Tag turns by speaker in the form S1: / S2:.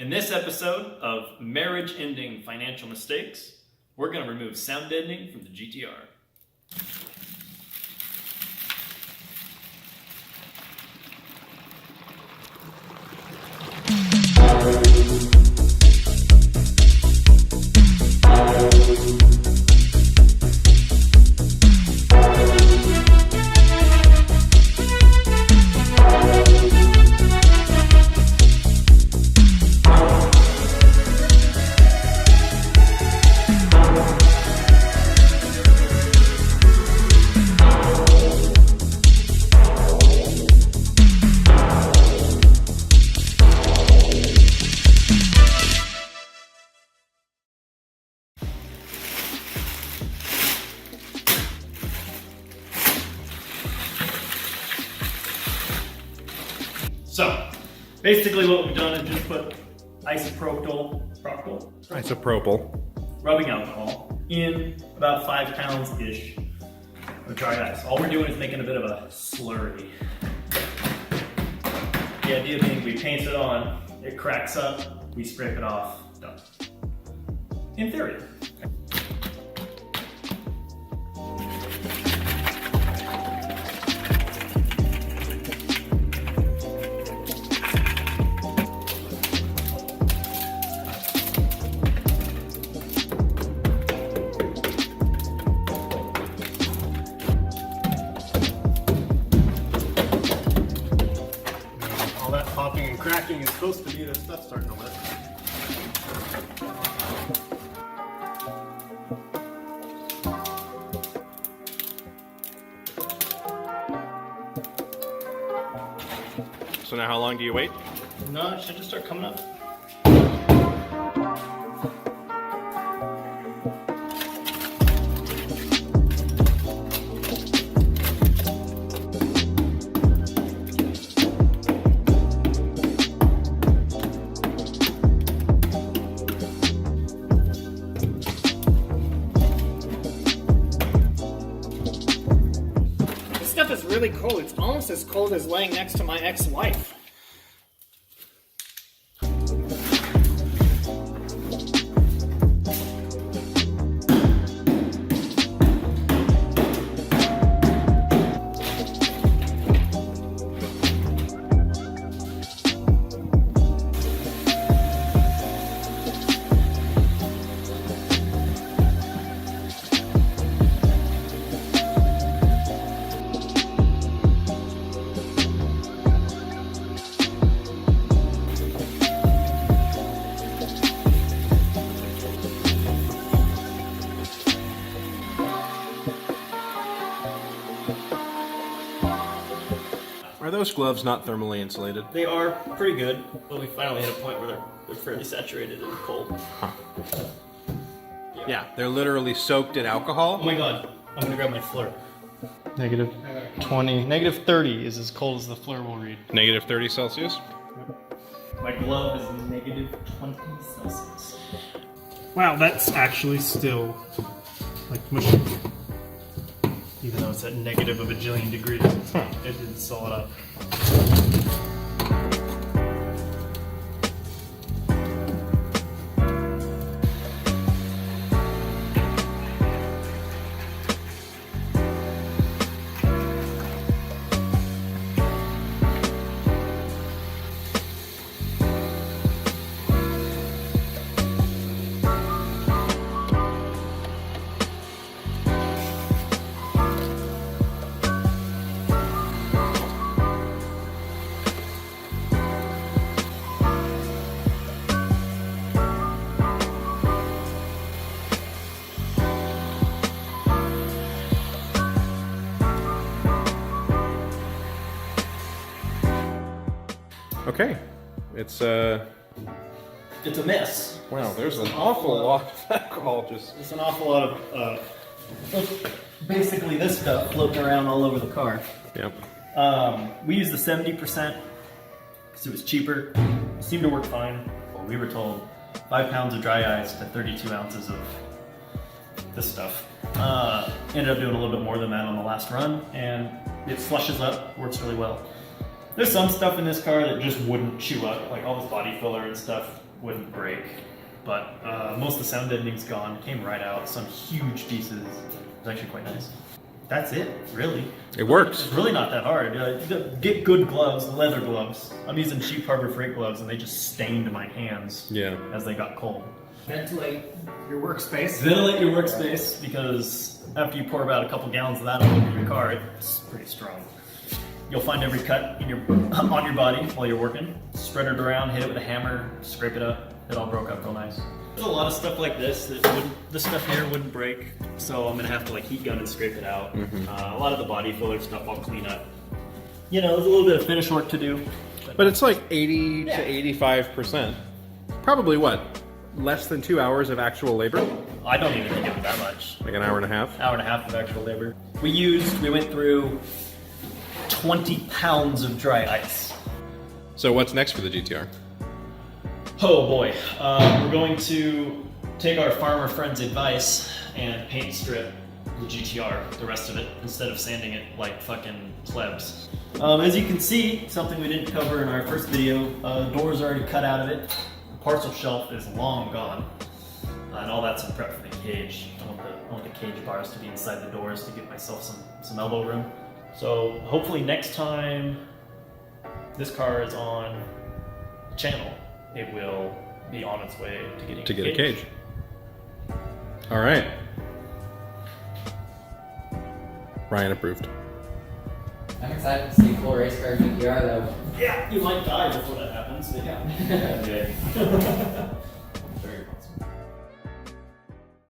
S1: In this episode of Marriage-Ending Financial Mistakes, we're going to remove sound deadening from the GTR. So, basically what we've done is just put isopropyl rubbing alcohol in about 5 pounds-ish of dry ice. All we're doing is making a bit of a slurry. The idea being we paint it on, it cracks up, we scrape it off, done. In theory.
S2: Popping and cracking is supposed to be the stuff starting to lift.
S3: So now how long do you wait?
S1: No, it should just start coming up.
S4: This stuff is really cold. It's almost as cold as laying next to my ex-wife.
S3: Are those gloves not thermally insulated?
S1: They are pretty good, but we finally hit a point where they're fairly saturated and cold.
S3: Huh. Yeah, they're literally soaked in alcohol.
S1: Oh my god, I'm gonna grab my FLIR.
S2: Negative 20, negative 30 is as cold as the FLIR will read.
S3: Negative 30 Celsius?
S1: My glove is negative 20 Celsius.
S2: Wow, that's actually still like mushy. Even though it's at negative a bajillion degrees, it didn't solid up.
S3: Okay. It's a
S1: mess.
S3: wow, there's an awful lot of alcohol just...
S1: There's an awful lot of, basically this stuff floating around all over the car.
S3: Yep.
S1: We used the 70% because it was cheaper. It seemed to work fine. Well, we were told 5 pounds of dry ice to 32 ounces of this stuff. Ended up doing a little bit more than that on the last run, and it flushes up, works really well. There's some stuff in this car that just wouldn't chew up, like all this body filler and stuff wouldn't break. But most of the sound deadening's gone. Came right out. Some huge pieces. It's actually quite nice. That's it, really.
S3: It works.
S1: It's really not that hard. Get good gloves, leather gloves. I'm using cheap Harbor Freight gloves, and they just stained my hands as they got cold.
S4: Ventilate your workspace.
S1: Ventilate your workspace, because after you pour about a couple gallons of that all over your car, it's pretty strong. You'll find every cut in on your body while you're working. Spread it around, hit it with a hammer, scrape it up. It all broke up real nice. There's a lot of stuff like this that this stuff here wouldn't break, so I'm gonna have to like heat gun and scrape it out. A lot of the body filler stuff I'll clean up. You know, there's a little bit of finish work to do.
S3: But it's like 80 to 85%. Probably what? Less than 2 hours of actual labor?
S1: I don't even think of that much.
S3: Like an hour and a half?
S1: Hour and a half of actual labor. We went through 20 pounds of dry ice.
S3: So what's next for the GTR?
S1: Oh boy, we're going to take our farmer friend's advice and paint strip the GTR, the rest of it, instead of sanding it like fucking plebs. As you can see, something we didn't cover in our first video, the door's already cut out of it. The parcel shelf is long gone. And all that's in prep for the cage. I want the cage bars to be inside the doors to give myself some elbow room. So hopefully next time this car is on the channel, it will be on its way to getting
S3: a cage. All right. Ryan approved.
S5: I'm excited to see full Racecar GTR though.
S1: Yeah, you might die before that happens, but yeah.